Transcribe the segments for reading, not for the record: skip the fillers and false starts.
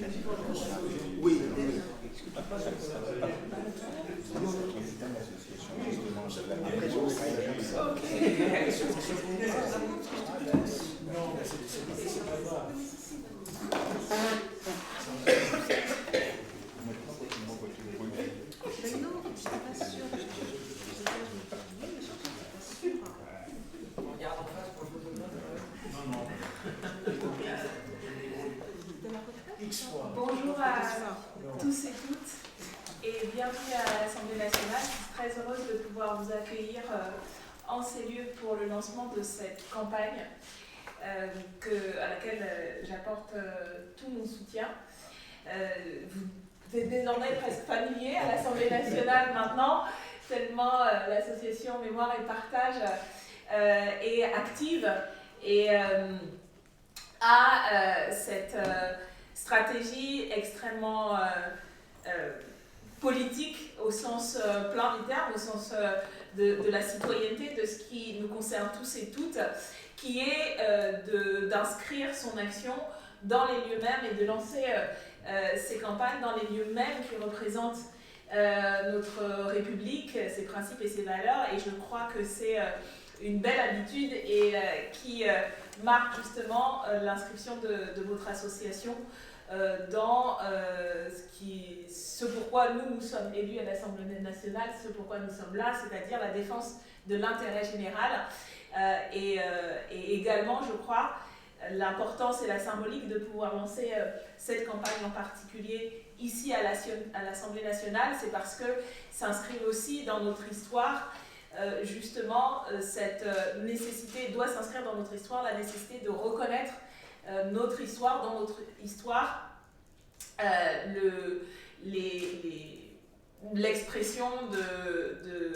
Oui. Bonjour à tous et toutes et bienvenue à l'Assemblée nationale. Je suis très heureuse de pouvoir vous accueillir en ces lieux pour le lancement de cette campagne à laquelle j'apporte tout mon soutien. Vous êtes désormais presque familier à l'Assemblée nationale maintenant, tellement l'association Mémoire et Partage est active et a cette stratégie extrêmement politique au sens plein du terme, au sens de la citoyenneté, de ce qui nous concerne tous et toutes, qui est d'inscrire son action dans les lieux mêmes et de lancer ces campagnes dans les lieux mêmes qui représentent notre République, ses principes et ses valeurs. Et je crois que c'est une belle habitude et qui marque justement l'inscription de votre association dans ce pourquoi nous sommes élus à l'Assemblée nationale, ce pourquoi nous sommes là, c'est-à-dire la défense de l'intérêt général et également, je crois, l'importance et la symbolique de pouvoir lancer cette campagne en particulier ici à l'Assemblée nationale, c'est parce que s'inscrit aussi dans notre histoire. Justement, cette nécessité doit s'inscrire dans notre histoire, la nécessité de reconnaître notre histoire, dans notre histoire, l'expression de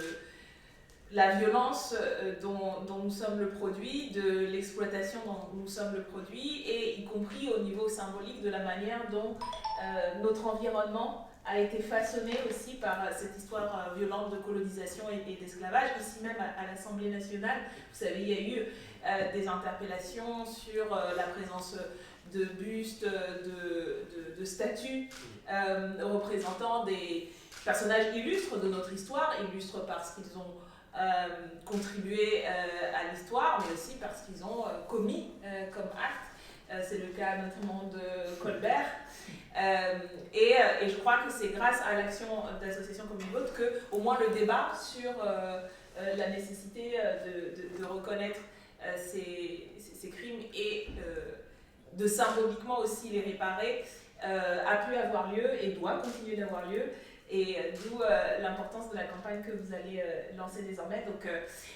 la violence dont nous sommes le produit, de l'exploitation dont nous sommes le produit, et y compris au niveau symbolique de la manière dont notre environnement a été façonné aussi par cette histoire violente de colonisation et d'esclavage. Ici même à l'Assemblée nationale, vous savez, il y a eu des interpellations sur la présence de bustes, de statues représentant des personnages illustres de notre histoire, illustres parce qu'ils ont contribué à l'histoire, mais aussi parce qu'ils ont commis comme acte. C'est le cas notamment de Colbert. Et je crois que c'est grâce à l'action d'associations comme une vôtre qu'au moins le débat sur la nécessité de reconnaître ces crimes et de symboliquement aussi les réparer a pu avoir lieu et doit continuer d'avoir lieu. Et d'où l'importance de la campagne que vous allez lancer désormais. Donc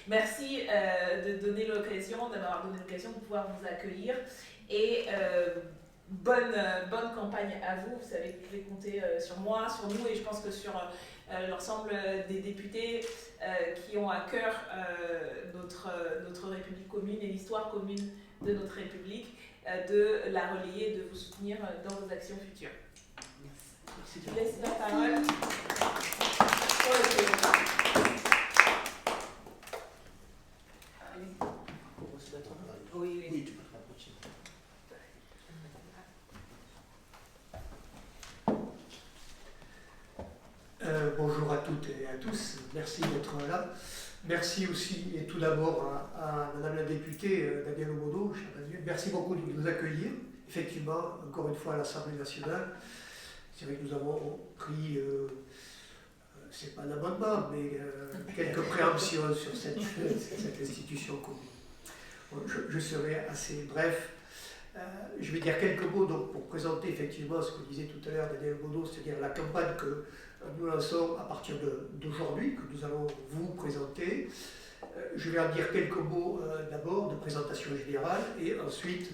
merci de m'avoir donné l'occasion de pouvoir vous accueillir. Et bonne campagne à vous. Vous savez que vous pouvez compter sur moi, sur nous, et je pense que sur l'ensemble des députés qui ont à cœur notre République commune et l'histoire commune de notre République, de la relayer, de vous soutenir dans vos actions futures. Merci. Je laisse la parole pour le président. Oui, tu peux te rapprocher. Bonjour à toutes et à tous, merci d'être là. Merci aussi et tout d'abord à Madame la députée Danielle Obodo, merci beaucoup de nous accueillir, effectivement, encore une fois à l'Assemblée nationale. C'est vrai que nous avons pris, c'est pas un amendement, mais quelques préemptions sur cette institution commune. Bon, je serai assez bref. Je vais dire quelques mots donc, pour présenter effectivement ce que disait tout à l'heure Daniel Obodo, c'est-à-dire la campagne que nous lançons à partir d'aujourd'hui, que nous allons vous présenter. Je vais en dire quelques mots d'abord de présentation générale et ensuite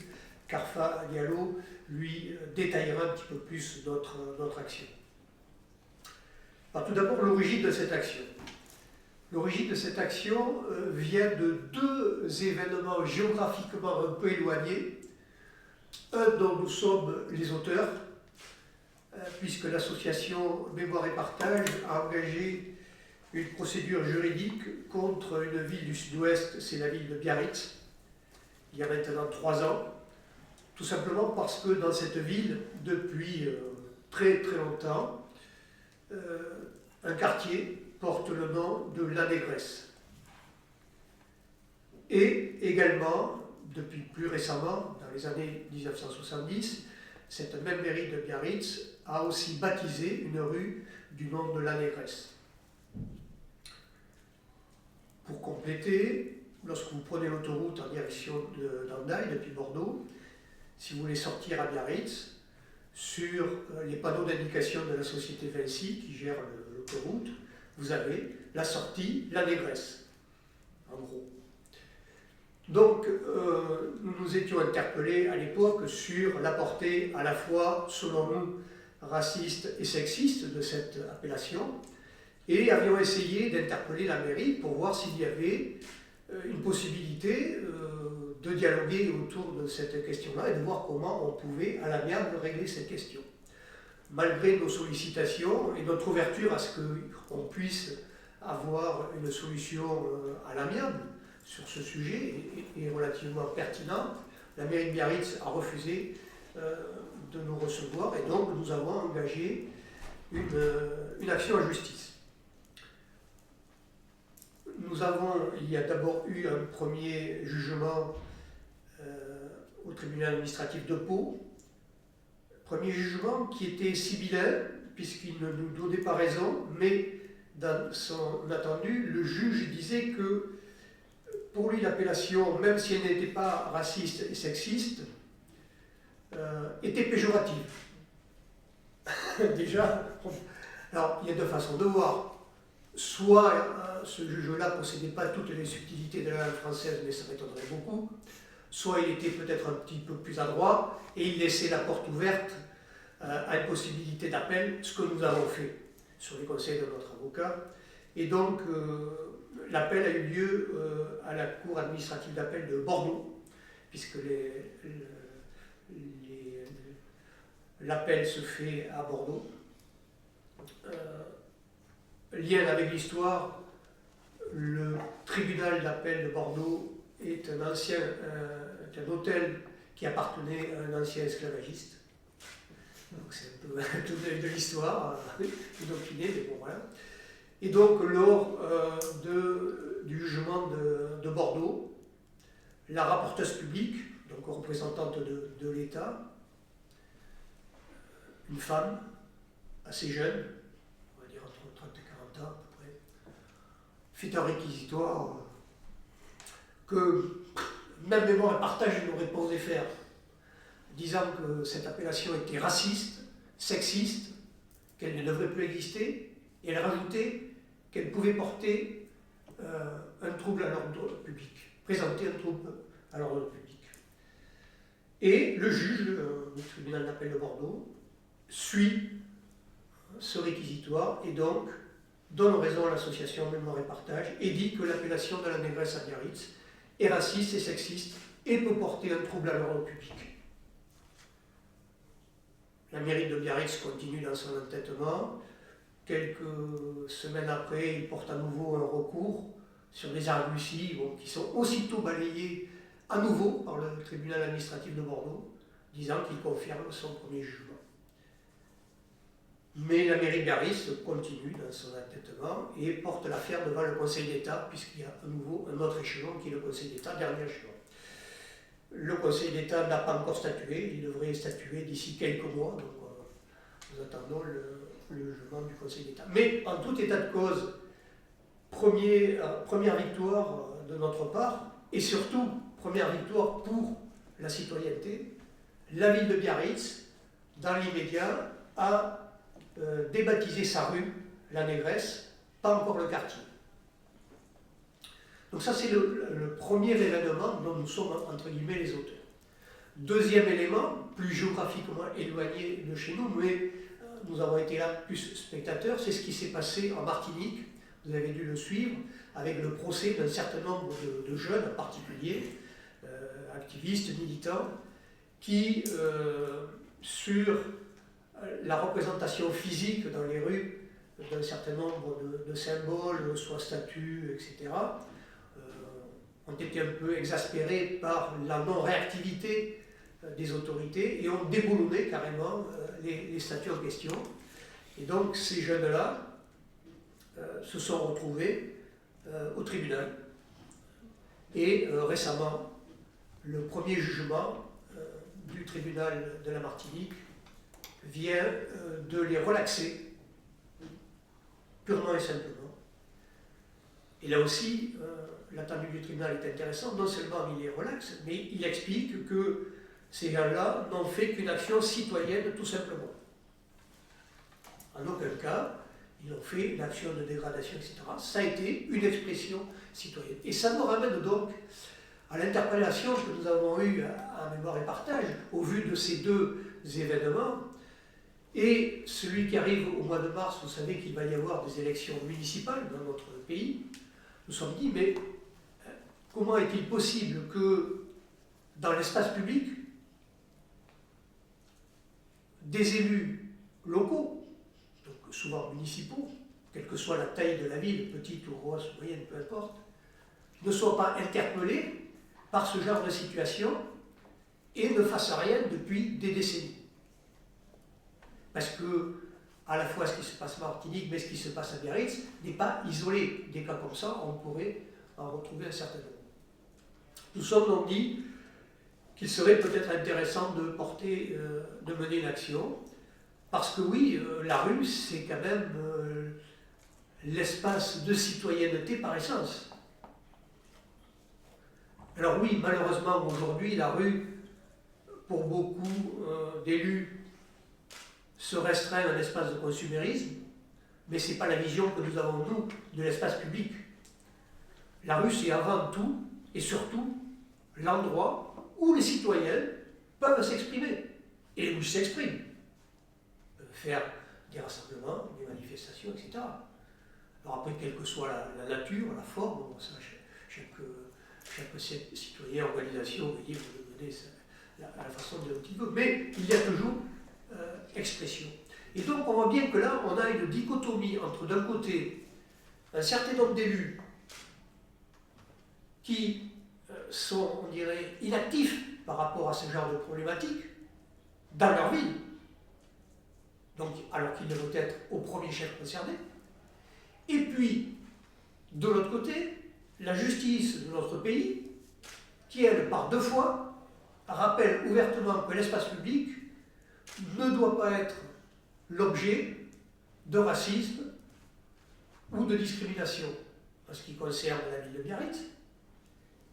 Carfa Diallo lui détaillera un petit peu plus notre action. Alors, tout d'abord, l'origine de cette action. L'origine de cette action vient de deux événements géographiquement un peu éloignés, un dont nous sommes les auteurs, puisque l'association Mémoire et Partage a engagé une procédure juridique contre une ville du sud-ouest, c'est la ville de Biarritz, il y a maintenant 3 ans. Tout simplement parce que dans cette ville, depuis très très longtemps, un quartier porte le nom de La Négresse. Et également, depuis plus récemment, dans les années 1970, cette même mairie de Biarritz a aussi baptisé une rue du nom de La Négresse. Pour compléter, lorsque vous prenez l'autoroute en direction d'Andaille depuis Bordeaux, si vous voulez sortir à Biarritz, sur les panneaux d'indication de la société Vinci qui gère l'autoroute, vous avez la sortie La Négresse, en gros. Donc, nous nous étions interpellés à l'époque sur la portée à la fois, selon nous, raciste et sexiste de cette appellation, et avions essayé d'interpeller la mairie pour voir s'il y avait une possibilité de dialoguer autour de cette question-là et de voir comment on pouvait à l'amiable régler cette question. Malgré nos sollicitations et notre ouverture à ce qu'on puisse avoir une solution à l'amiable sur ce sujet et relativement pertinente, la mairie de Biarritz a refusé de nous recevoir et donc nous avons engagé une action en justice. Il y a d'abord eu un premier jugement au tribunal administratif de Pau, premier jugement qui était sibyllin, puisqu'il ne nous donnait pas raison, mais dans son attendu, le juge disait que pour lui l'appellation, même si elle n'était pas raciste et sexiste, était péjorative. Déjà, alors il y a deux façons de voir. Soit ce juge-là ne possédait pas toutes les subtilités de la langue française, mais ça m'étonnerait beaucoup, soit il était peut-être un petit peu plus adroit et il laissait la porte ouverte à une possibilité d'appel, ce que nous avons fait sur les conseils de notre avocat. Et donc, l'appel a eu lieu à la Cour administrative d'appel de Bordeaux, puisque l'appel se fait à Bordeaux. Lien avec l'histoire, le tribunal d'appel de Bordeaux est un hôtel qui appartenait à un ancien esclavagiste. Donc c'est un peu de l'histoire, inopinée, mais bon voilà. Et donc lors du jugement de Bordeaux, la rapporteuse publique, donc représentante de l'État, une femme assez jeune, on va dire entre 30 et 40 ans à peu près, fit un réquisitoire que même mémoire et partage n'aurait pas osé faire, disant que cette appellation était raciste, sexiste, qu'elle ne devrait plus exister, et elle rajoutait qu'elle pouvait porter un trouble à l'ordre public, présenter un trouble à l'ordre public. Et le juge du tribunal d'appel de Bordeaux suit ce réquisitoire et donc donne raison à l'association Mémoire et Partage et dit que l'appellation de La Négresse à Biarritz est raciste et sexiste et peut porter un trouble à l'ordre public. La mairie de Biarritz continue dans son entêtement. Quelques semaines après, il porte à nouveau un recours sur des arguties qui sont aussitôt balayés à nouveau par le tribunal administratif de Bordeaux, disant qu'il confirme son premier jugement. Mais la mairie de Biarritz continue dans son entêtement et porte l'affaire devant le Conseil d'État, puisqu'il y a à nouveau un autre échelon qui est le Conseil d'État, dernier échelon. Le Conseil d'État n'a pas encore statué, il devrait statuer d'ici quelques mois, donc nous attendons le jugement du Conseil d'État. Mais en tout état de cause, première victoire de notre part, et surtout première victoire pour la citoyenneté, la ville de Biarritz, dans l'immédiat, a débaptisé sa rue, La Négresse, pas encore le quartier. Donc ça c'est le premier événement dont nous sommes entre guillemets les auteurs. Deuxième élément, plus géographiquement éloigné de chez nous, mais nous avons été là plus spectateurs, c'est ce qui s'est passé en Martinique, vous avez dû le suivre, avec le procès d'un certain nombre de jeunes en particulier, activistes, militants, qui, sur la représentation physique dans les rues d'un certain nombre de symboles, soit statues, etc., ont été un peu exaspérés par la non-réactivité des autorités et ont déboulonné carrément les statuts en question. Et donc ces jeunes-là se sont retrouvés au tribunal. Et récemment, le premier jugement du tribunal de la Martinique vient de les relaxer, purement et simplement. Et là aussi, l'attendu du tribunal est intéressant. Non seulement il les relaxe, mais il explique que ces gens-là n'ont fait qu'une action citoyenne tout simplement. En aucun cas, ils ont fait une action de dégradation, etc. Ça a été une expression citoyenne. Et ça nous ramène donc à l'interpellation que nous avons eue à Mémoire et Partage, au vu de ces deux événements. Et celui qui arrive au mois de mars, vous savez qu'il va y avoir des élections municipales dans notre pays. Nous nous sommes dit, mais comment est-il possible que dans l'espace public, des élus locaux, donc souvent municipaux, quelle que soit la taille de la ville, petite ou grosse, moyenne, peu importe, ne soient pas interpellés par ce genre de situation et ne fassent rien depuis des décennies. Parce que, à la fois ce qui se passe à Martinique, mais ce qui se passe à Biarritz, n'est pas isolé. Des cas comme ça, on pourrait en retrouver un certain nombre. Nous sommes donc dit qu'il serait peut-être intéressant de mener une action, parce que oui, la rue, c'est quand même l'espace de citoyenneté par essence. Alors oui, malheureusement, aujourd'hui, la rue, pour beaucoup d'élus, se restreint à un espace de consumérisme, mais ce n'est pas la vision que nous avons, nous, de l'espace public. La rue, c'est avant tout, et surtout, l'endroit où les citoyens peuvent s'exprimer, et où ils s'expriment. Ils peuvent faire des rassemblements, des manifestations, etc. Alors après, quelle que soit la nature, la forme, bon, ça, chaque citoyen, organisation est libre de mener la façon dont il veut, mais il y a toujours expression. Et donc on voit bien que là, on a une dichotomie entre d'un côté un certain nombre d'élus qui sont, on dirait, inactifs par rapport à ce genre de problématiques dans leur ville, donc, alors qu'ils devraient être au premier chef concernés, et puis, de l'autre côté, la justice de notre pays, qui, elle, par deux fois, rappelle ouvertement que l'espace public ne doit pas être l'objet de racisme ou de discrimination en ce qui concerne la ville de Biarritz.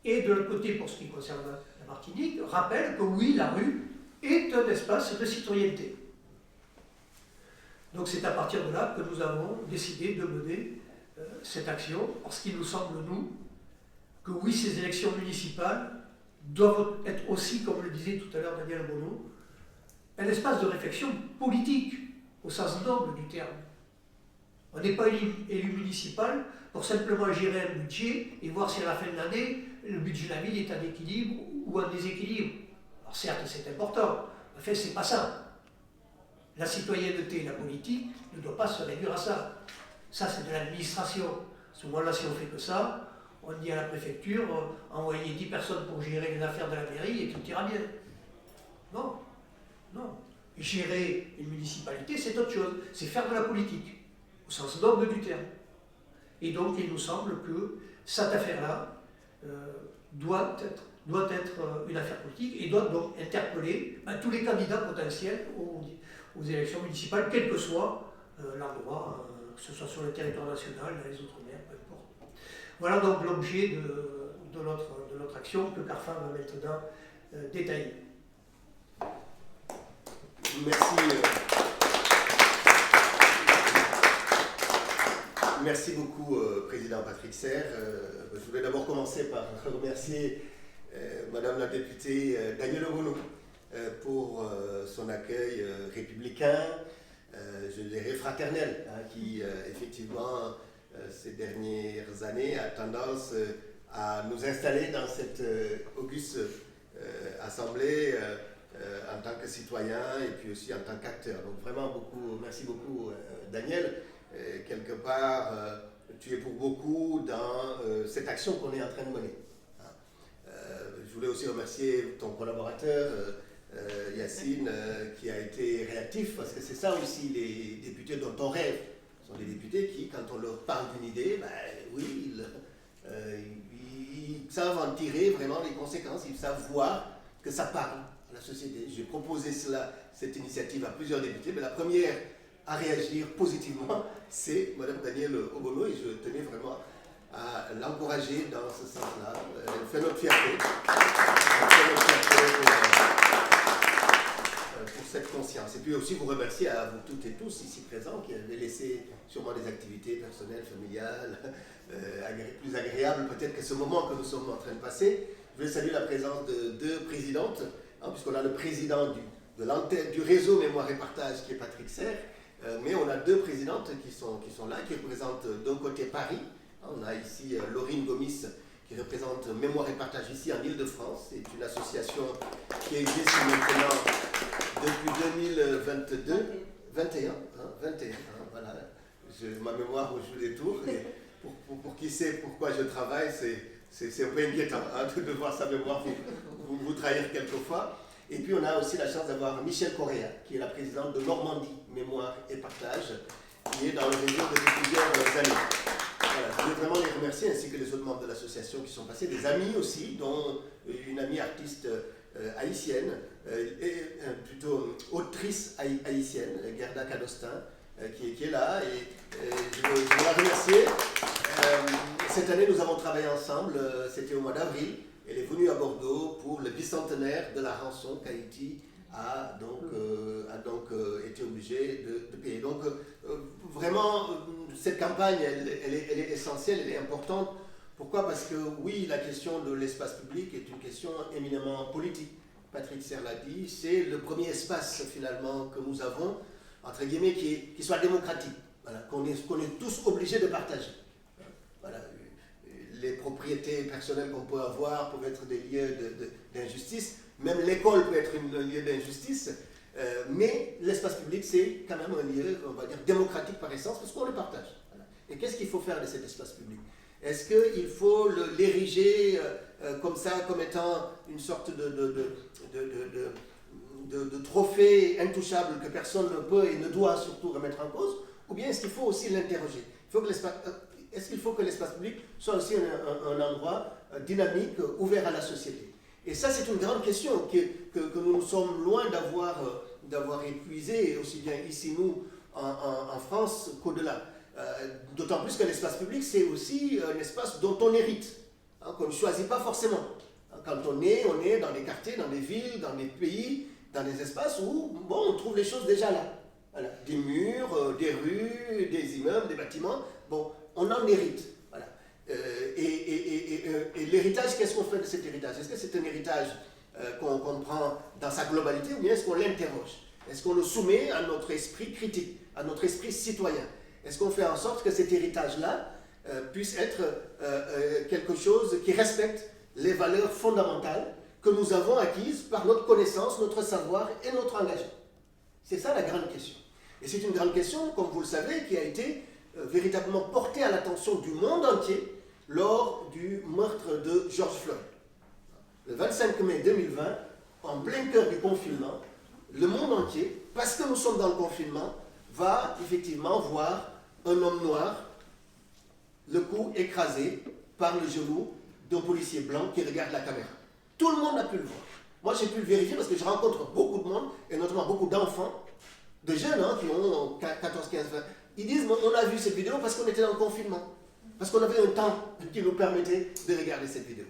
Et de l'autre côté, pour ce qui concerne la Martinique, rappelle que oui, la rue est un espace de citoyenneté. Donc c'est à partir de là que nous avons décidé de mener cette action, parce qu'il nous semble, nous, que oui, ces élections municipales doivent être aussi, comme le disait tout à l'heure Daniel Bonneau, un espace de réflexion politique, au sens noble du terme. On n'est pas élu municipal pour simplement gérer un budget et voir si à la fin de l'année, le budget de la ville est en équilibre ou en déséquilibre. Alors certes, c'est important, en fait, c'est pas ça. La citoyenneté et la politique ne doivent pas se réduire à ça. Ça, c'est de l'administration. À ce moment-là, si on fait que ça, on dit à la préfecture, envoyez 10 personnes pour gérer les affaires de la mairie et tout ira bien. Non. Non. Gérer une municipalité, c'est autre chose. C'est faire de la politique, au sens noble du terme. Et donc, il nous semble que cette affaire-là doit être une affaire politique et doit donc interpeller tous les candidats potentiels aux élections municipales, quel que soit l'endroit, que ce soit sur le territoire national, dans les Outre-mer, peu importe. Voilà donc l'objet de notre action que Carfin va maintenant détailler. Merci. Merci beaucoup, Président Patrick Serre. Je voulais d'abord commencer par remercier Madame la députée Daniel Bonneau pour son accueil républicain, je dirais fraternel, qui effectivement, ces dernières années, a tendance à nous installer dans cette auguste assemblée en tant que citoyen et puis aussi en tant qu'acteur. Donc vraiment merci beaucoup Daniel. Quelque part, tu es pour beaucoup dans cette action qu'on est en train de mener. Je voulais aussi remercier ton collaborateur Yacine, qui a été réactif, parce que c'est ça aussi les députés dont on rêve. Ce sont des députés qui, quand on leur parle d'une idée, ben, oui, ils savent en tirer vraiment les conséquences, ils savent voir que ça parle à la société. J'ai proposé cette initiative à plusieurs députés, mais la première à réagir positivement, c'est Mme Danielle Obono, et je tenais vraiment à l'encourager dans ce sens-là. Elle fait notre fierté. Pour cette conscience. Et puis aussi vous remercier à vous toutes et tous ici présents qui avez laissé sûrement des activités personnelles, familiales, plus agréables peut-être que ce moment que nous sommes en train de passer. Je veux saluer la présence de deux présidentes, puisqu'on a le président du réseau Mémoire et Partage qui est Patrick Serre, mais on a deux présidentes qui sont là, qui représentent d'un côté Paris. On a ici Laurine Gomis qui représente Mémoire et Partage ici en Ile-de-France. C'est une association qui existe maintenant depuis 2022, 21, voilà. Ma mémoire joue des tours. Et pour qui sait pourquoi je travaille, c'est un peu inquiétant de voir sa mémoire vous trahir quelquefois. Et puis on a aussi la chance d'avoir Michel Correa, qui est la présidente de Normandie Mémoire et Partage, qui est dans le réseau depuis plusieurs années. Voilà, je voulais vraiment les remercier, ainsi que les autres membres de l'association qui sont passés, des amis aussi, dont une amie artiste haïtienne, plutôt autrice haïtienne, Gerda Cadostin, qui est là, et je veux la remercier. Cette année, nous avons travaillé ensemble, c'était au mois d'avril. Elle est venue à Bordeaux pour le bicentenaire de la rançon qu'Haïti a donc été obligé de payer. Donc vraiment, cette campagne, elle est essentielle, elle est importante. Pourquoi? Parce que oui, la question de l'espace public est une question éminemment politique. Patrick Serre l'a dit, c'est le premier espace finalement que nous avons, entre guillemets, qui soit démocratique, voilà, qu'on est tous obligés de partager. Voilà. Les propriétés personnelles qu'on peut avoir peuvent être des lieux d'injustice, même l'école peut être un lieu d'injustice, mais l'espace public c'est quand même un lieu, on va dire, démocratique par essence, parce qu'on le partage. Voilà. Et qu'est-ce qu'il faut faire de cet espace public? Est-ce qu'il faut l'ériger comme ça, comme étant une sorte de trophée intouchable que personne ne peut et ne doit surtout remettre en cause? Ou bien est-ce qu'il faut aussi l'interroger? Est-ce qu'il faut que l'espace public soit aussi un endroit dynamique, ouvert à la société? Et ça, c'est une grande question que nous sommes loin d'avoir épuisée, aussi bien ici, nous, en France, qu'au-delà. D'autant plus que l'espace public, c'est aussi un espace dont on hérite, qu'on ne choisit pas forcément. Quand on est dans des quartiers, dans des villes, dans des pays, dans des espaces où on trouve les choses déjà là. Voilà. Des murs, des rues, des immeubles, des bâtiments, on en hérite. Voilà. Et l'héritage, qu'est-ce qu'on fait de cet héritage? Est-ce que c'est un héritage qu'on prend dans sa globalité, ou bien est-ce qu'on l'interroge? Est-ce qu'on le soumet à notre esprit critique, à notre esprit citoyen? Est-ce qu'on fait en sorte que cet héritage-là puisse être quelque chose qui respecte les valeurs fondamentales que nous avons acquises par notre connaissance, notre savoir et notre engagement? C'est ça la grande question. Et c'est une grande question, comme vous le savez, qui a été véritablement portée à l'attention du monde entier lors du meurtre de George Floyd. Le 25 mai 2020, en plein cœur du confinement, le monde entier, parce que nous sommes dans le confinement, va effectivement voir un homme noir, le cou écrasé par le genou d'un policier blanc qui regarde la caméra. Tout le monde a pu le voir. Moi, j'ai pu le vérifier parce que je rencontre beaucoup de monde, et notamment beaucoup d'enfants, de jeunes qui ont 14, 15, 20. Ils disent, on a vu cette vidéo parce qu'on était dans le confinement, parce qu'on avait un temps qui nous permettait de regarder cette vidéo.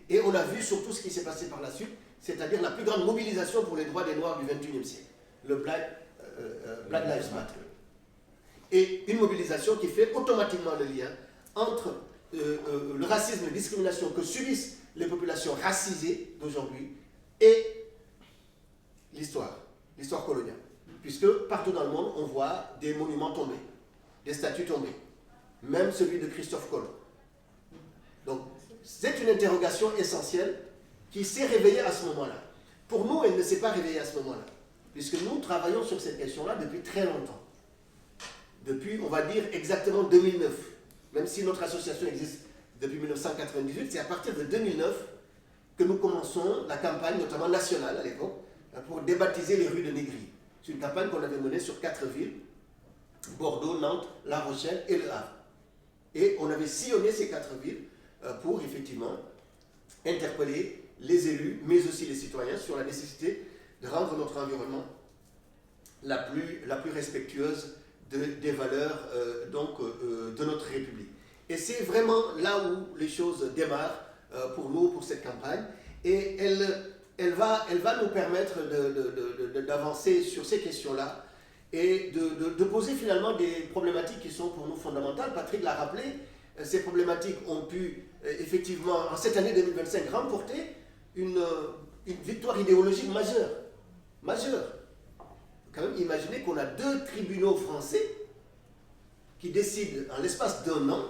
Et on a vu surtout ce qui s'est passé par la suite, c'est-à-dire la plus grande mobilisation pour les droits des Noirs du XXIe siècle, le Black Lives Matter. Et une mobilisation qui fait automatiquement le lien entre le racisme et la discrimination que subissent les populations racisées d'aujourd'hui et l'histoire coloniale. Puisque partout dans le monde, on voit des monuments tombés, des statues tombées, même celui de Christophe Colomb. Donc, c'est une interrogation essentielle qui s'est réveillée à ce moment-là. Pour nous, elle ne s'est pas réveillée à ce moment-là, puisque nous travaillons sur cette question-là depuis très longtemps. Depuis, on va dire, exactement 2009. Même si notre association existe depuis 1998, c'est à partir de 2009 que nous commençons la campagne, notamment nationale à l'époque, pour débaptiser les rues de Négrier. C'est une campagne qu'on avait menée sur 4 villes, Bordeaux, Nantes, La Rochelle et Le Havre. Et on avait sillonné ces 4 villes pour effectivement interpeller les élus, mais aussi les citoyens sur la nécessité de rendre notre environnement la plus respectueuse des valeurs de notre République. Et c'est vraiment là où les choses démarrent pour nous, pour cette campagne. Et elle va nous permettre d'avancer sur ces questions-là et de poser finalement des problématiques qui sont pour nous fondamentales. Patrick l'a rappelé, ces problématiques ont pu effectivement, en cette année 2025, remporter une victoire idéologique majeure. Majeure. Quand même, imaginez qu'on a 2 tribunaux français qui décident en l'espace d'1 an,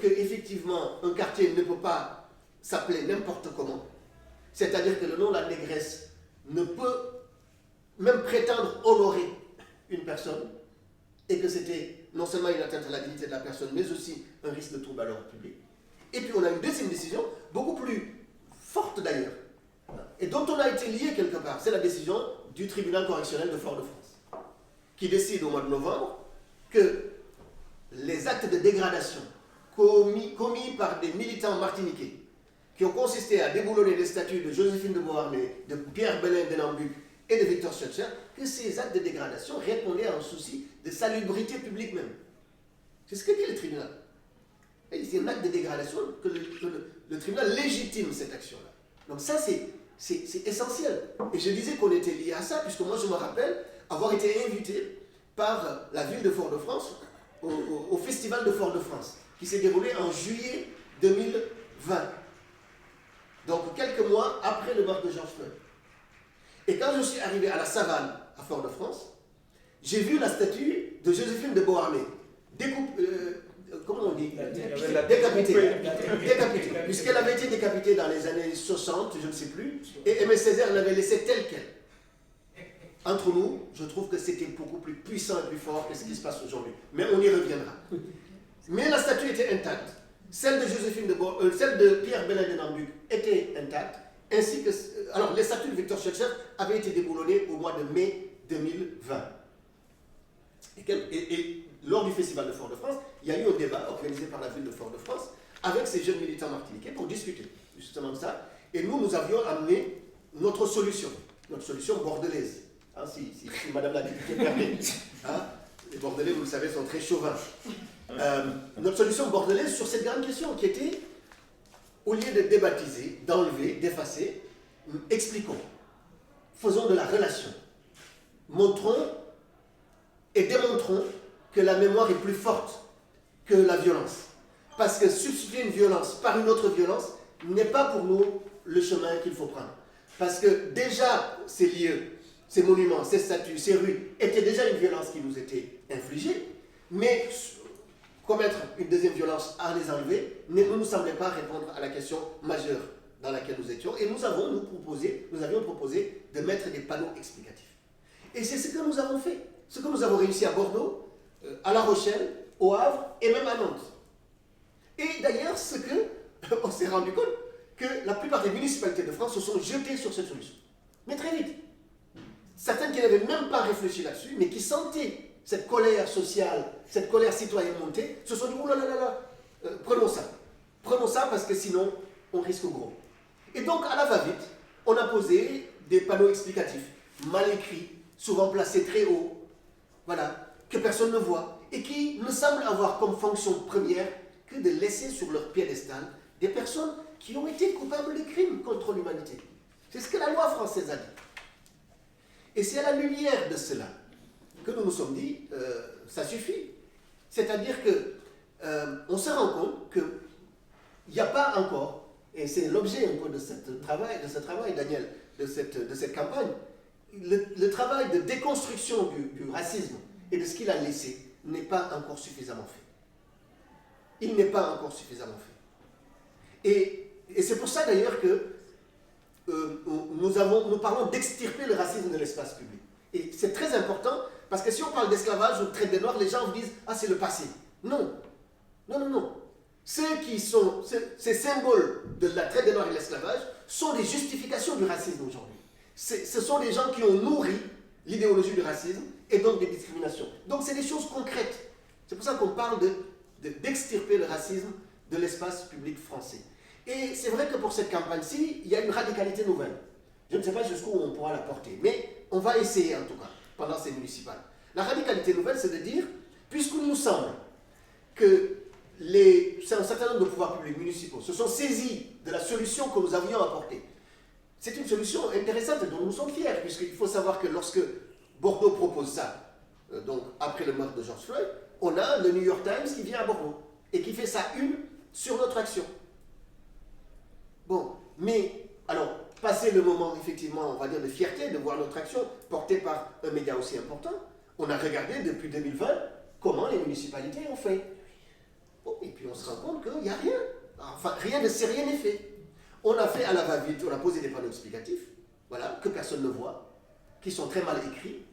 que effectivement un quartier ne peut pas s'appeler n'importe comment, c'est-à-dire que le nom la négresse ne peut même prétendre honorer une personne, et que c'était non seulement une atteinte à la dignité de la personne, mais aussi un risque de trouble à l'ordre public. Et puis on a une deuxième décision, beaucoup plus forte d'ailleurs, et dont on a été lié quelque part, c'est la décision du tribunal correctionnel de Fort-de-France, qui décide au mois de novembre que les actes de dégradation commis par des militants martiniquais qui ont consisté à déboulonner les statues de Joséphine de Beauharnais, de Pierre Belin Denambuc et de Victor Schœlcher, que ces actes de dégradation répondaient à un souci de salubrité publique même. C'est ce que dit le tribunal. C'est un acte de dégradation que le tribunal légitime cette action-là. Donc ça, c'est essentiel. Et je disais qu'on était lié à ça, puisque moi je me rappelle avoir été invité par la ville de Fort-de-France au festival de Fort-de-France, qui s'est déroulé en juillet 2020. Donc quelques mois après le meurtre de George Floyd. Et quand je suis arrivé à la Savane, à Fort-de-France, j'ai vu la statue de Joséphine de Beauharnais, comment on dit, décapitée, puisqu'elle avait été décapitée dans les années 60, je ne sais plus, et Aimé Césaire l'avait laissée telle qu'elle. Entre nous, je trouve que c'était beaucoup plus puissant et plus fort que ce qui se passe aujourd'hui. Mais on y reviendra. Mais la statue était intacte. Celle de Pierre Belin Denambuc était intacte, ainsi que... Alors, les statues de Victor Schœlcher avaient été déboulonnées au mois de mai 2020. Et lors du festival de Fort-de-France, il y a eu un débat organisé par la ville de Fort-de-France avec ces jeunes militants martiniquais pour discuter justement de ça. Et nous avions amené notre solution bordelaise. Hein, si Madame la députée permet. Hein, les Bordelais, vous le savez, sont très chauvins. Notre solution bordelaise sur cette grande question qui était, au lieu de débaptiser, d'enlever, d'effacer, expliquons, faisons de la relation, montrons et démontrons que la mémoire est plus forte que la violence. Parce que substituer une violence par une autre violence n'est pas pour nous le chemin qu'il faut prendre. Parce que déjà, ces lieux, ces monuments, ces statues, ces rues étaient déjà une violence qui nous était infligée, mais commettre une deuxième violence à les enlever ne nous semblait pas répondre à la question majeure dans laquelle nous étions. Et nous avions proposé de mettre des panneaux explicatifs. Et c'est ce que nous avons fait. Ce que nous avons réussi à Bordeaux, à La Rochelle, au Havre et même à Nantes. Et d'ailleurs, on s'est rendu compte que la plupart des municipalités de France se sont jetées sur cette solution. Mais très vite. Certaines qui n'avaient même pas réfléchi là-dessus, mais qui sentaient cette colère sociale, cette colère citoyenne monter, se sont dit, oh là là là là, prenons ça parce que sinon, on risque gros. Et donc, à la va-vite, on a posé des panneaux explicatifs, mal écrits, souvent placés très haut, voilà, que personne ne voit, et qui ne semblent avoir comme fonction première que de laisser sur leur piédestal des personnes qui ont été coupables de crimes contre l'humanité. C'est ce que la loi française a dit. Et c'est à la lumière de cela que nous nous sommes dit, ça suffit. C'est-à-dire qu'on se rend compte qu'il n'y a pas encore, et c'est l'objet un peu de ce travail, Daniel, de cette campagne, le travail de déconstruction du racisme et de ce qu'il a laissé n'est pas encore suffisamment fait. Il n'est pas encore suffisamment fait. Et c'est pour ça d'ailleurs que nous parlons d'extirper le racisme de l'espace public. Et c'est très important, parce que si on parle d'esclavage ou de traite des Noirs, les gens vous disent « Ah, c'est le passé ». Non. Non, non, non. Ces symboles de la traite des Noirs et de l'esclavage sont des justifications du racisme aujourd'hui. Ce sont des gens qui ont nourri l'idéologie du racisme et donc des discriminations. Donc c'est des choses concrètes. C'est pour ça qu'on parle d'extirper le racisme de l'espace public français. Et c'est vrai que pour cette campagne-ci, il y a une radicalité nouvelle. Je ne sais pas jusqu'où on pourra la porter, mais on va essayer en tout cas, pendant ces municipales. La radicalité nouvelle, c'est de dire, puisqu'il nous semble que un certain nombre de pouvoirs publics municipaux se sont saisis de la solution que nous avions apportée, c'est une solution intéressante dont nous sommes fiers, puisqu'il faut savoir que lorsque Bordeaux propose ça, donc après le meurtre de George Floyd, on a le New York Times qui vient à Bordeaux et qui fait sa une sur notre action. Bon, mais alors, passer le moment, effectivement, on va dire de fierté de voir notre action portée par un média aussi important, on a regardé depuis 2020 comment les municipalités ont fait. Bon, et puis on se rend compte qu'il n'y a rien. Enfin, rien n'est fait. On a fait à la va-vite, on a posé des panneaux explicatifs, voilà, que personne ne voit, qui sont très mal écrits.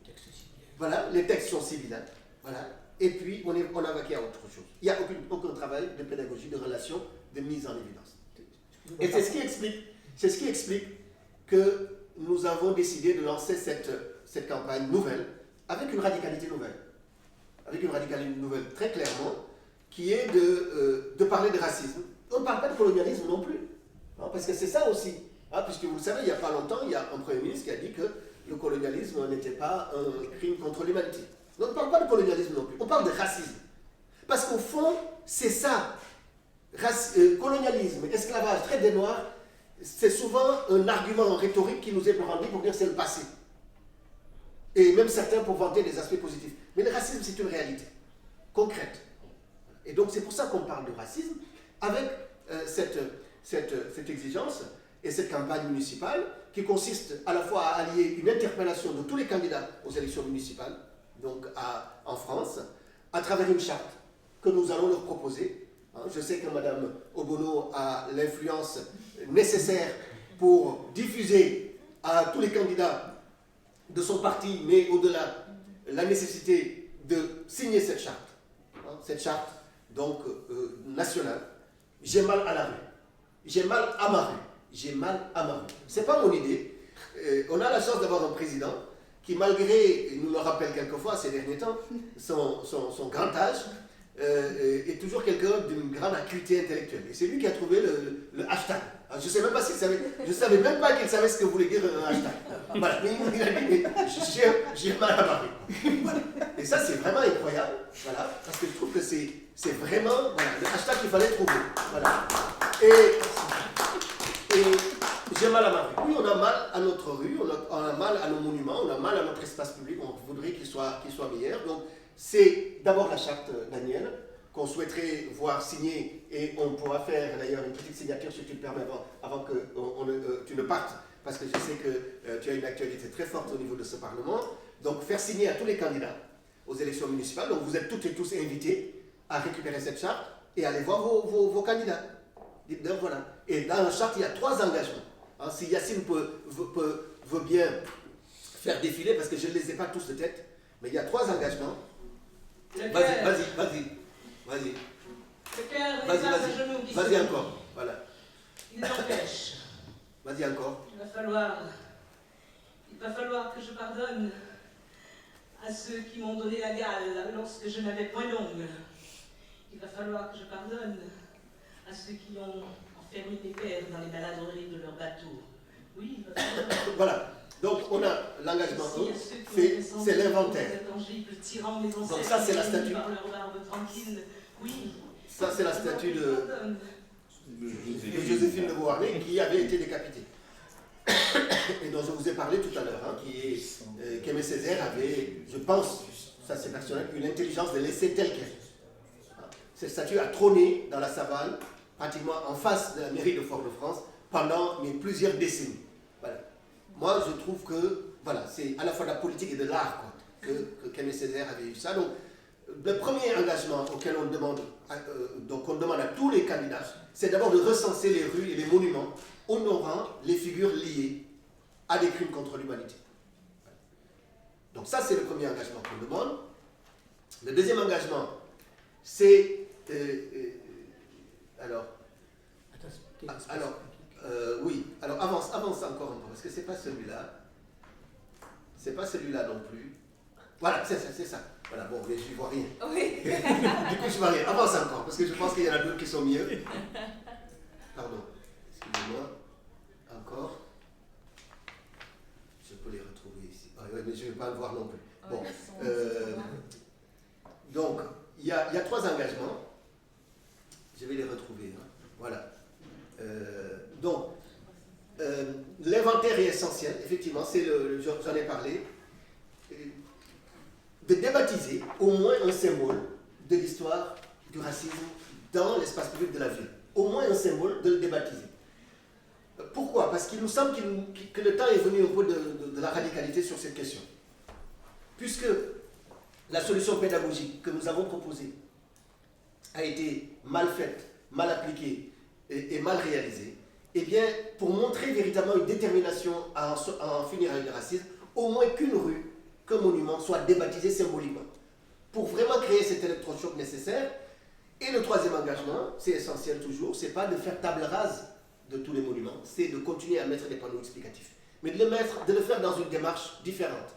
Voilà, les textes sont sibyllins. Voilà. Et puis, on a vaqué à autre chose. Il n'y a aucun travail de pédagogie, de relation, de mise en évidence. Et c'est ce qui explique que nous avons décidé de lancer cette campagne nouvelle avec une radicalité nouvelle. Avec une radicalité nouvelle très clairement, qui est de parler de racisme. On ne parle pas de colonialisme non plus. Hein, parce que c'est ça aussi. Hein, puisque vous le savez, il n'y a pas longtemps, il y a un Premier ministre qui a dit que le colonialisme n'était pas un crime contre l'humanité. On ne parle pas de colonialisme non plus, on parle de racisme. Parce qu'au fond, c'est ça. Colonialisme, esclavage, traite des Noirs, c'est souvent un argument rhétorique qui nous est brandi pour dire c'est le passé. Et même certains pour vanter des aspects positifs. Mais le racisme, c'est une réalité concrète. Et donc c'est pour ça qu'on parle de racisme, avec cette exigence et cette campagne municipale qui consiste à la fois à allier une interpellation de tous les candidats aux élections municipales, donc en France, à travers une charte que nous allons leur proposer. Je sais que Mme Obono a l'influence nécessaire pour diffuser à tous les candidats de son parti, mais au-delà, la nécessité de signer cette charte donc nationale. J'ai mal à la rue, j'ai mal à ma rue, j'ai mal à ma rue. Ce n'est pas mon idée. On a la chance d'avoir un président qui, malgré, il nous le rappelle quelquefois ces derniers temps, son grand âge, est toujours quelqu'un d'une grande acuité intellectuelle. Et c'est lui qui a trouvé le hashtag. Alors, je ne sais même pas s'il savait, je savais même pas qu'il savait ce que voulait dire un hashtag. Voilà. Mais il a dit, j'ai mal à parler. Voilà. Et ça, c'est vraiment incroyable. Voilà. Parce que je trouve que c'est vraiment le hashtag qu'il fallait trouver. Voilà. Et j'ai mal à ma rue. Oui, on a mal à notre rue, on a mal à nos monuments, on a mal à notre espace public, on voudrait qu'il soit meilleur. Donc, c'est d'abord la charte, Daniel, qu'on souhaiterait voir signée, et on pourra faire d'ailleurs une petite signature, si tu le permets, avant que tu ne partes, parce que je sais que tu as une actualité très forte au niveau de ce Parlement. Donc, faire signer à tous les candidats aux élections municipales. Donc, vous êtes toutes et tous invités à récupérer cette charte et à aller voir vos candidats. Donc, voilà. Et dans la charte, il y a 3 engagements. Hein, si Yacine veut bien faire défiler, parce que je ne les ai pas tous de tête, mais il y a 3 engagements. Vas-y. Vas-y encore. Voilà. Il n'empêche. Vas-y encore. Il va falloir que je pardonne à ceux qui m'ont donné la gale lorsque je n'avais point d'ongles. Il va falloir que je pardonne à ceux qui ont enfermé mes pères dans les maladreries de leur bateau. Oui, il va falloir. Voilà. Donc on a l'engagement 1, c'est l'inventaire. Donc ça c'est la statue. Oui. Ça c'est la statue de Joséphine de Beauharnais qui avait été décapitée. Et dont je vous ai parlé tout à l'heure, qu'Aimé Césaire avait, je pense, ça c'est personnel, eu l'intelligence de laisser telle qu'elle. Cette statue a trôné dans la savane, pratiquement en face de la mairie de Fort-de-France, pendant plusieurs décennies. Voilà. Moi, je trouve que voilà, c'est à la fois de la politique et de l'art qu'Aimé Césaire avait eu ça. Donc, le premier engagement auquel on demande à tous les candidats, c'est d'abord de recenser les rues et les monuments honorant les figures liées à des crimes contre l'humanité. Donc ça, c'est le premier engagement qu'on demande. Le deuxième engagement, c'est... oui, alors avance encore un peu, parce que ce n'est pas celui-là. C'est pas celui-là non plus. Voilà, c'est ça. Voilà, bon, mais je ne vois rien. Oui. Du coup, je vois rien. Avance encore, parce que je pense qu'il y en a d'autres qui sont mieux. Pardon, excusez-moi. Encore. Je peux les retrouver ici. Ah, ouais, mais je ne vais pas le voir non plus. Bon, donc, il y a 3 engagements. Je vais les retrouver. Hein. Voilà. Donc, l'inventaire est essentiel. Effectivement, j'en ai parlé. De débaptiser au moins un symbole de l'histoire du racisme dans l'espace public de la ville. Au moins un symbole, de le débaptiser. Pourquoi? Parce qu'il nous semble que le temps est venu un peu de la radicalité sur cette question. Puisque la solution pédagogique que nous avons proposée a été mal faite, mal appliquée et mal réalisée, eh bien, pour montrer véritablement une détermination à en finir avec le racisme, au moins qu'une rue, qu'un monument soit débaptisé symboliquement, pour vraiment créer cet électrochoc nécessaire. Et le 3e engagement, c'est essentiel toujours, c'est pas de faire table rase de tous les monuments, c'est de continuer à mettre des panneaux explicatifs, mais de le faire dans une démarche différente.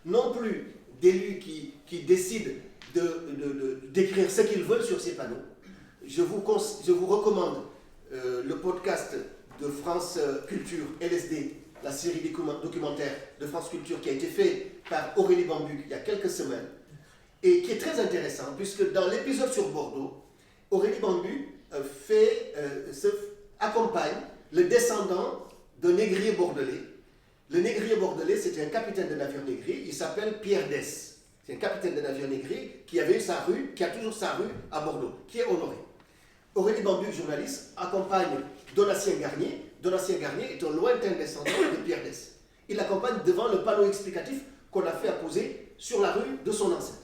Non plus d'élus qui décident d'écrire ce qu'ils veulent sur ces panneaux. Je vous recommande le podcast de France Culture, LSD, la série documentaire de France Culture qui a été fait par Aurélie Bambuc il y a quelques semaines et qui est très intéressant puisque dans l'épisode sur Bordeaux, Aurélie Bambuc accompagne le descendant d'un négrier bordelais. Le négrier bordelais, c'était un capitaine de navire négrier, il s'appelle Pierre Dess. C'est un capitaine de navire négrier qui avait sa rue, qui a toujours sa rue à Bordeaux, qui est honoré. Aurélie Bambuc, journaliste, accompagne Donatien Garnier. Donatien Garnier est un lointain descendant de Pierre Dess. Il l'accompagne devant le panneau explicatif qu'on a fait apposer sur la rue de son ancêtre.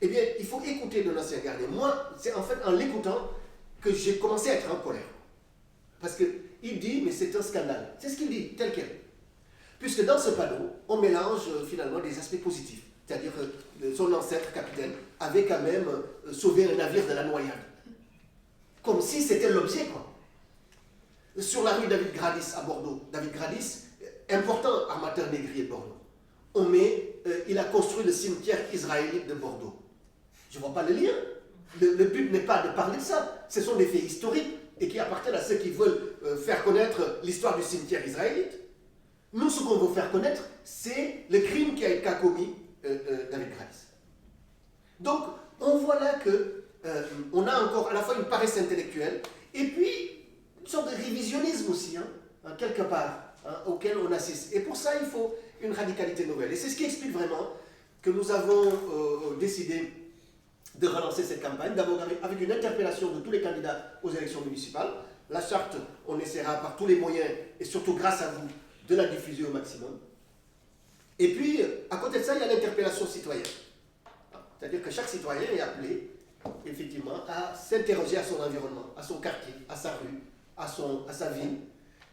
Eh bien, il faut écouter Donatien Garnier. Moi, c'est en fait en l'écoutant que j'ai commencé à être en colère. Parce qu'il dit, mais c'est un scandale. C'est ce qu'il dit, tel quel. Puisque dans ce panneau, on mélange finalement des aspects positifs. C'est-à-dire que son ancêtre capitaine avait quand même sauvé un navire de la noyade. Comme si c'était l'objet, quoi. Sur la rue David Gradis à Bordeaux, David Gradis, important armateur négrier de Bordeaux, il a construit le cimetière israélite de Bordeaux. Je ne vois pas le lien. Le but n'est pas de parler de ça. Ce sont des faits historiques et qui appartiennent à ceux qui veulent faire connaître l'histoire du cimetière israélite. Nous, ce qu'on veut faire connaître, c'est le crime qui a été commis David Gradis. Donc, on voit là qu'on a encore à la fois une paresse intellectuelle et puis une sorte de révisionnisme aussi, quelque part, auquel on assiste. Et pour ça, il faut une radicalité nouvelle. Et c'est ce qui explique vraiment que nous avons décidé de relancer cette campagne, d'abord avec une interpellation de tous les candidats aux élections municipales. La charte, on essaiera par tous les moyens, et surtout grâce à vous, de la diffuser au maximum. Et puis, à côté de ça, il y a l'interpellation citoyenne. C'est-à-dire que chaque citoyen est appelé, effectivement, à s'interroger à son environnement, à son quartier, à sa rue, à sa ville,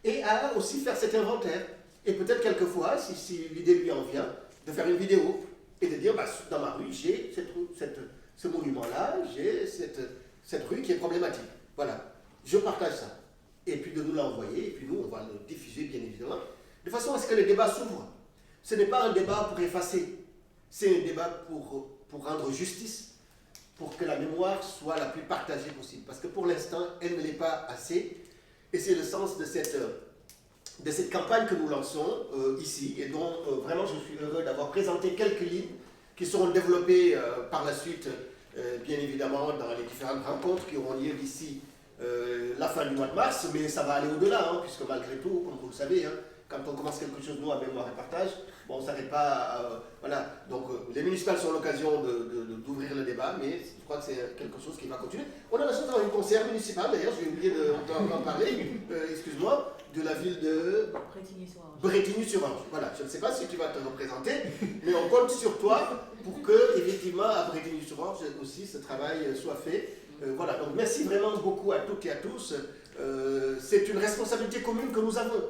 et à aussi faire cet inventaire. Et peut-être quelquefois, si l'idée lui en vient, de faire une vidéo et de dire, dans ma rue, j'ai ce monument-là, j'ai cette rue qui est problématique. Voilà, je partage ça. Et puis de nous l'envoyer, et puis nous, on va le diffuser, bien évidemment, de façon à ce que le débat s'ouvre. Ce n'est pas un débat pour effacer, c'est un débat pour rendre justice, pour que la mémoire soit la plus partagée possible. Parce que pour l'instant, elle ne l'est pas assez. Et c'est le sens de cette campagne que nous lançons ici, et dont vraiment je suis heureux d'avoir présenté quelques lignes qui seront développées par la suite, bien évidemment, dans les différentes rencontres qui auront lieu d'ici la fin du mois de mars, mais ça va aller au-delà, puisque malgré tout, comme vous le savez, quand on commence quelque chose, nous, à mémoire et partage, bon, on ne s'arrête pas, voilà. Donc, les municipales sont l'occasion d'ouvrir le débat, mais je crois que c'est quelque chose qui va continuer. On a la chance d'avoir un concert municipal, d'ailleurs, j'ai oublié d'en parler, excuse-moi, de la ville de Bretigny-sur-Orge. Voilà, je ne sais pas si tu vas te représenter, mais on compte sur toi pour que, effectivement, à Bretigny-sur-Orge aussi, ce travail soit fait. Voilà, donc merci vraiment beaucoup à toutes et à tous. C'est une responsabilité commune que nous avons.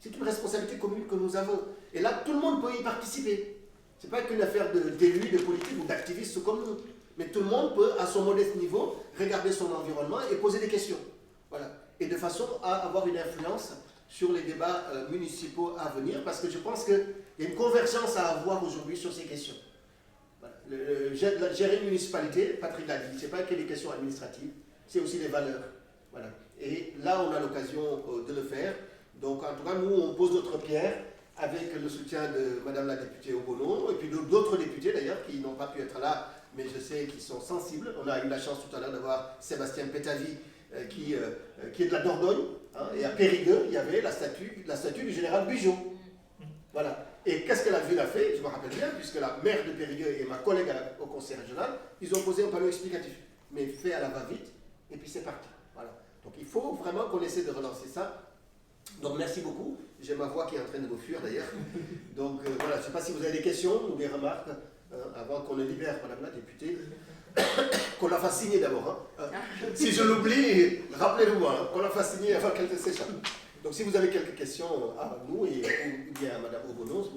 C'est une responsabilité commune que nous avons. Et là, tout le monde peut y participer. Ce n'est pas qu'une affaire d'élus, de politiques ou d'activistes comme nous. Mais tout le monde peut, à son modeste niveau, regarder son environnement et poser des questions. Voilà. Et de façon à avoir une influence sur les débats municipaux à venir. Parce que je pense qu'il Il y a une convergence à avoir aujourd'hui sur ces questions. Voilà. Gérer une municipalité, Patrick l'a dit, ce n'est pas que les questions administratives, c'est aussi les valeurs. Voilà. Et là, on a l'occasion de le faire. Donc, en tout cas, nous, on pose notre pierre avec le soutien de Madame la députée Obono et puis d'autres députés d'ailleurs qui n'ont pas pu être là, mais je sais qu'ils sont sensibles. On a eu la chance tout à l'heure d'avoir Sébastien Pétavy qui est de la Dordogne, hein, et à Périgueux, il y avait la statue du général Bugeaud. Voilà. Et qu'est-ce que la ville a fait? Je me rappelle bien, puisque la maire de Périgueux et ma collègue au conseil régional, ils ont posé un panneau explicatif, mais fait à la va-vite, et puis c'est parti. Voilà. Donc il faut vraiment qu'on essaie de relancer ça. Donc merci beaucoup. J'ai ma voix qui est en train de vous fuir d'ailleurs. Donc voilà, je ne sais pas si vous avez des questions ou des remarques avant qu'on ne libère Madame la députée. Qu'on la fasse signer d'abord. Hein. Si je l'oublie, rappelez-le-moi, hein, qu'on la fasse signer avant qu'elle ne s'échappe. Donc si vous avez quelques questions à nous ou bien à Madame Obono,